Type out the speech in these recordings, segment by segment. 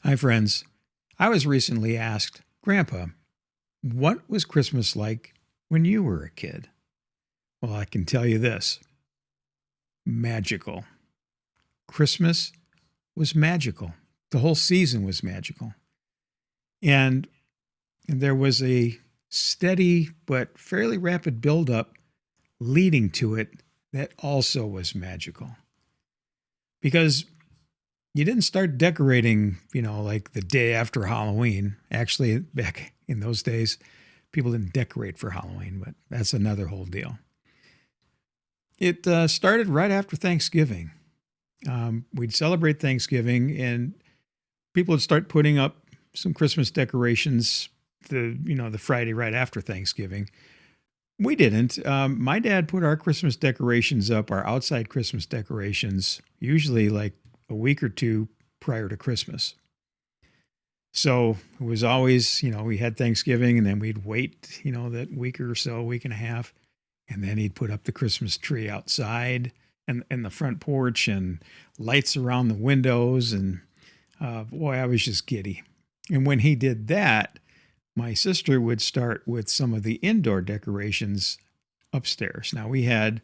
Hi, friends. I was recently asked, Grandpa, what was Christmas like when you were a kid? Well, I can tell you this: magical. Christmas was magical. The whole season was magical. And there was a steady but fairly rapid buildup leading to it that also was magical. Because you didn't start decorating, like the day after Halloween. Actually, back in those days, people didn't decorate for Halloween, but that's another whole deal. It started right after Thanksgiving. We'd celebrate Thanksgiving, and people would start putting up some Christmas decorations the Friday right after Thanksgiving. We didn't. My dad put our Christmas decorations up, our outside Christmas decorations, usually like a week or two prior to Christmas. So it was always, we had Thanksgiving and then we'd wait, that week or so, week and a half. And then he'd put up the Christmas tree outside and the front porch and lights around the windows. And boy, I was just giddy. And when he did that, my sister would start with some of the indoor decorations upstairs. Now, we had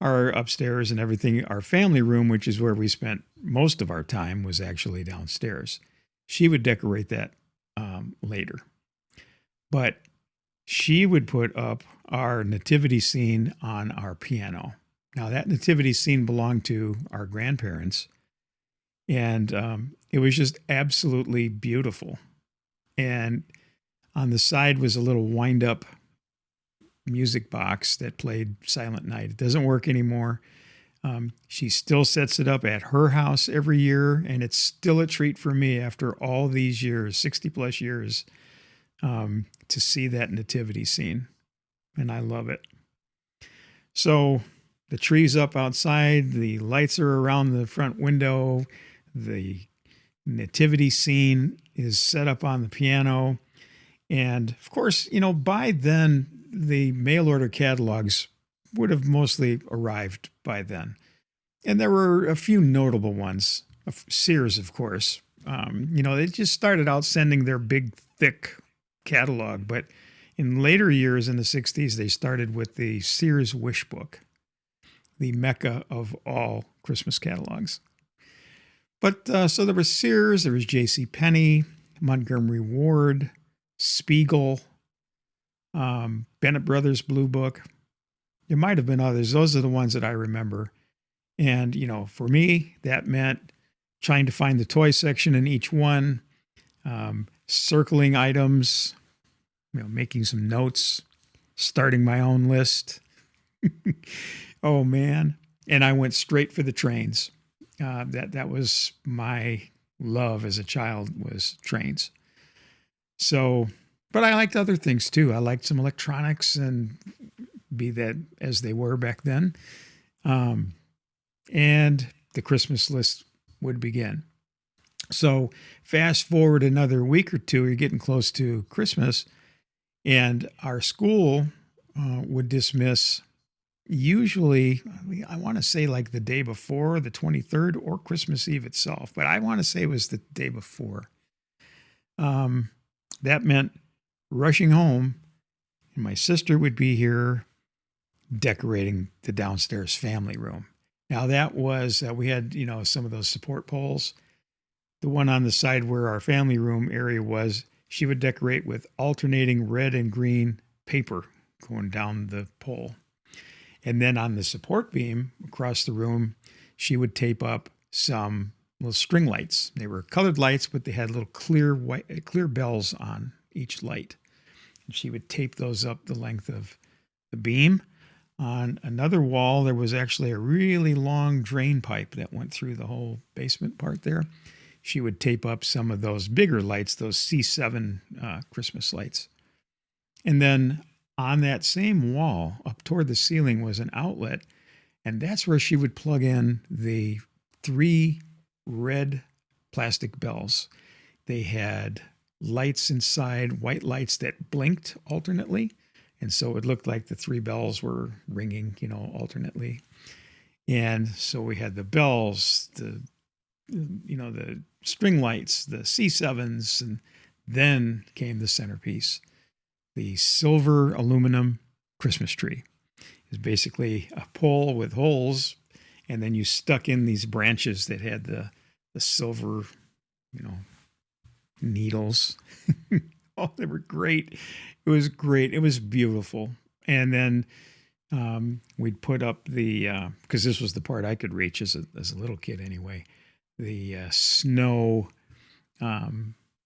our upstairs and everything. Our family room, which is where we spent most of our time, was actually downstairs. She would decorate that later. But she would put up our nativity scene on our piano. Now, that nativity scene belonged to our grandparents, and it was just absolutely beautiful. And on the side was a little wind-up music box that played Silent Night. It doesn't work anymore. She still sets it up at her house every year, and it's still a treat for me after all these years, 60 plus years, to see that nativity scene. And I love it. So the tree's up outside, the lights are around the front window, the nativity scene is set up on the piano. And of course, by then, the mail order catalogs would have mostly arrived by then. And there were a few notable ones. Sears, of course. They just started out sending their big, thick catalog. But in later years in the 60s, they started with the Sears Wish Book, the mecca of all Christmas catalogs. But so there was Sears, there was J.C. Penney, Montgomery Ward, Spiegel, Bennett Brothers Blue Book. There might have been others. Those are the ones that I remember. And, for me, that meant trying to find the toy section in each one, circling items, making some notes, starting my own list. Oh, man. And I went straight for the trains. That was my love as a child, was trains. So, but I liked other things too. I liked some electronics, and be that as they were back then. And the Christmas list would begin. So fast forward another week or two, you're getting close to Christmas, and our school would dismiss usually, I want to say like the day before, the 23rd, or Christmas Eve itself, but I want to say it was the day before. That meant rushing home, and my sister would be here decorating the downstairs family room. Now that was, we had, some of those support poles. The one on the side where our family room area was, she would decorate with alternating red and green paper going down the pole. And then on the support beam across the room, she would tape up some little string lights. They were colored lights, but they had little clear bells on each light. And she would tape those up the length of the beam. On another wall, there was actually a really long drain pipe that went through the whole basement part there. She would tape up some of those bigger lights, those C7 Christmas lights. And then on that same wall, up toward the ceiling, was an outlet, and that's where she would plug in the 3 red plastic bells. They had lights inside, white lights that blinked alternately, and so it looked like the 3 bells were ringing, alternately. And so we had the bells, the string lights, the C7s, and then came the centerpiece, the silver aluminum Christmas tree. It's basically a pole with holes, and then you stuck in these branches that had the silver, needles. Oh, they were great. It was great. It was beautiful. And then we'd put up because this was the part I could reach as a little kid anyway, the snow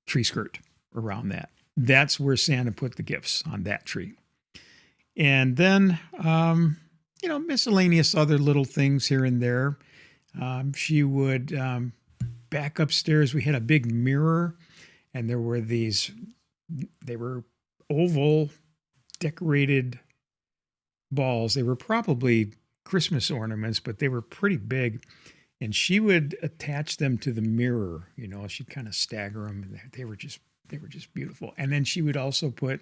tree skirt around that. That's where Santa put the gifts, on that tree. And then, miscellaneous other little things here and there. She would back upstairs. We had a big mirror, and there were they were oval decorated balls. They were probably Christmas ornaments, but they were pretty big. And she would attach them to the mirror. She'd kind of stagger them, and they were just beautiful. And then she would also put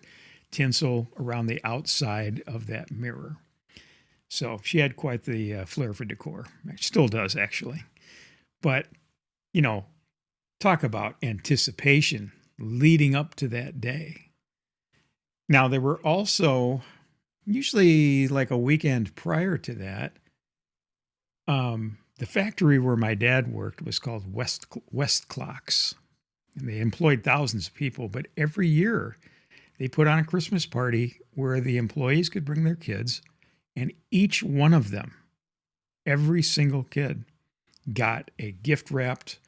tinsel around the outside of that mirror. So she had quite the flair for decor. She still does, actually. But, talk about anticipation leading up to that day. Now, there were also, usually like a weekend prior to that, the factory where my dad worked was called West Clocks, and they employed thousands of people. But every year they put on a Christmas party where the employees could bring their kids, and each one of them, every single kid, got a gift wrapped,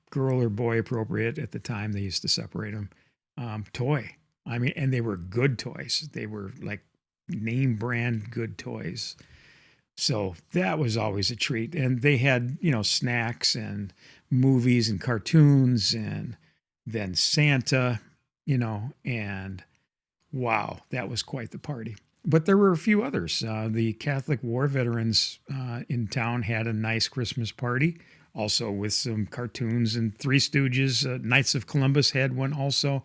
girl or boy appropriate at the time. They used to separate them, toy. I mean, and they were good toys. They were like name brand good toys. So that was always a treat. And they had, snacks and movies and cartoons, and then Santa, and wow, that was quite the party. But there were a few others. The Catholic War veterans in town had a nice Christmas party, also with some cartoons and Three Stooges. Knights of Columbus had one also,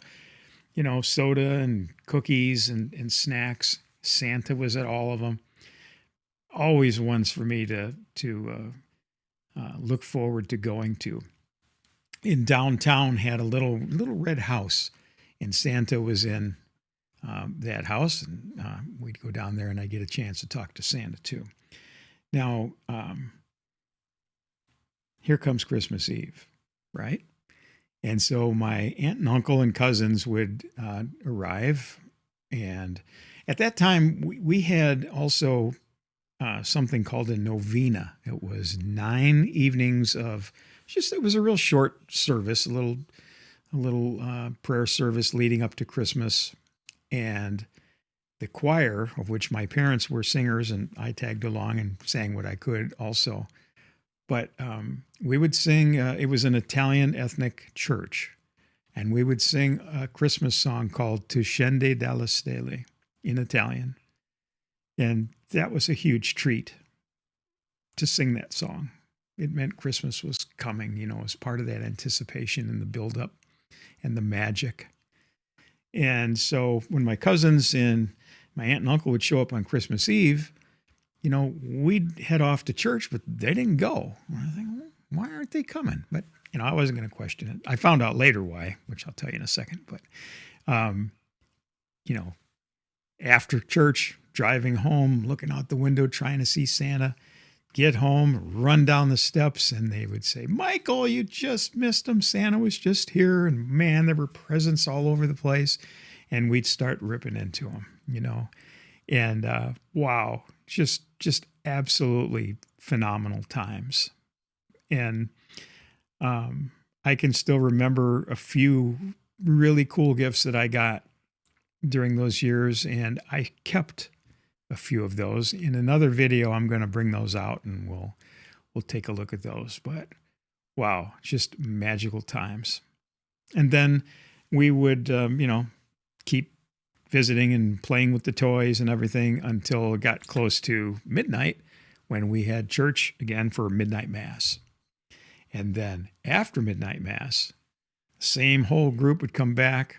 soda and cookies and snacks. Santa was at all of them. Always ones for me to look forward to going to. In downtown had a little red house, and Santa was in that house, and we'd go down there, and I'd get a chance to talk to Santa too. Now, here comes Christmas Eve, right? And so my aunt and uncle and cousins would arrive, and at that time we had also something called a novena. It was 9 evenings of it was a real short service, a little prayer service leading up to Christmas. And the choir, of which my parents were singers, and I tagged along and sang what I could also. But we would sing, it was an Italian ethnic church, and we would sing a Christmas song called Tu scendi dalle stelle in Italian. And that was a huge treat to sing that song. It meant Christmas was coming, as part of that anticipation and the buildup and the magic. And so when my cousins and my aunt and uncle would show up on Christmas Eve, we'd head off to church, but they didn't go. And I think, why aren't they coming? But, I wasn't going to question it. I found out later why, which I'll tell you in a second. But, after church, driving home, looking out the window, trying to see Santa, get home, run down the steps, and they would say, Michael, you just missed him. Santa was just here. And man, there were presents all over the place. And we'd start ripping into them, and wow, just absolutely phenomenal times. And I can still remember a few really cool gifts that I got during those years, and I kept a few of those. In another video, I'm going to bring those out, and we'll take a look at those. But wow, just magical times. And then we would, keep visiting and playing with the toys and everything until it got close to midnight, when we had church again for midnight mass. And then after midnight mass, the same whole group would come back.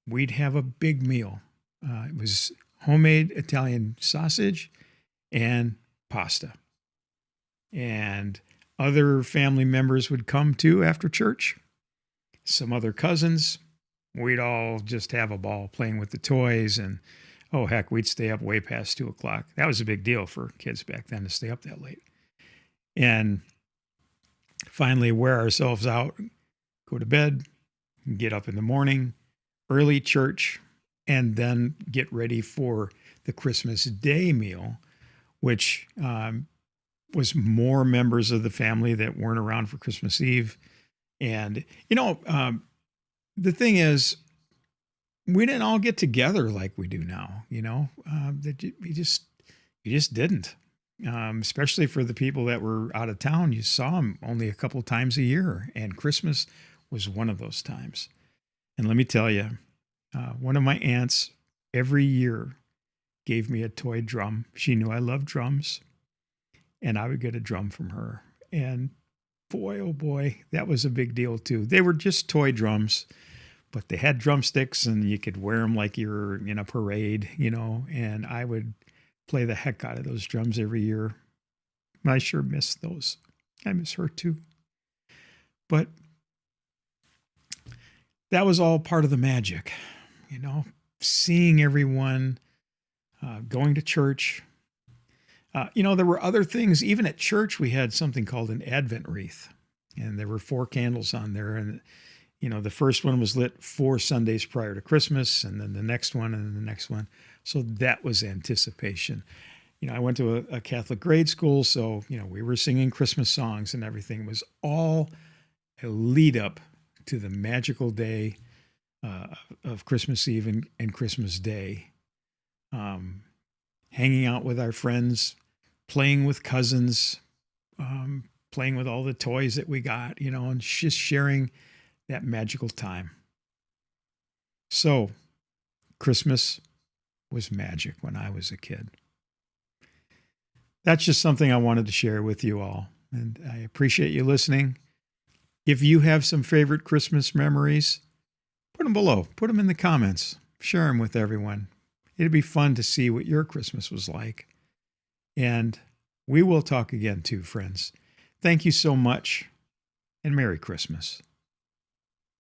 We'd have a big meal. It was homemade Italian sausage and pasta. And Other family members would come too after church. Some other cousins. We'd all just have a ball playing with the toys. And oh, heck, we'd stay up way past 2 o'clock. That was a big deal for kids back then to stay up that late. And finally wear ourselves out, go to bed, get up in the morning, early church, and then get ready for the Christmas Day meal, which was more members of the family that weren't around for Christmas Eve. And, the thing is, we didn't all get together like we do now, that you just didn't. Especially for the people that were out of town, you saw them only a couple times a year, and Christmas was one of those times. And let me tell you, one of my aunts every year gave me a toy drum. She knew I loved drums, and I would get a drum from her. And boy, oh boy, that was a big deal too. They were just toy drums, but they had drumsticks, and you could wear them like you were in a parade, and I would play the heck out of those drums every year. I sure miss those. I miss her too. But that was all part of the magic, seeing everyone, going to church. There were other things. Even at church, we had something called an Advent wreath, and there were 4 candles on there. And, the first one was lit 4 Sundays prior to Christmas, and then the next one, and then the next one. So that was anticipation. I went to a Catholic grade school, so, we were singing Christmas songs and everything. It was all a lead up to the magical day of Christmas Eve and Christmas Day. Hanging out with our friends, playing with cousins, playing with all the toys that we got, and just sharing that magical time. So, Christmas was magic when I was a kid. That's just something I wanted to share with you all. And I appreciate you listening. If you have some favorite Christmas memories, put them below. Put them in the comments. Share them with everyone. It'd be fun to see what your Christmas was like. And we will talk again too, friends. Thank you so much, and Merry Christmas.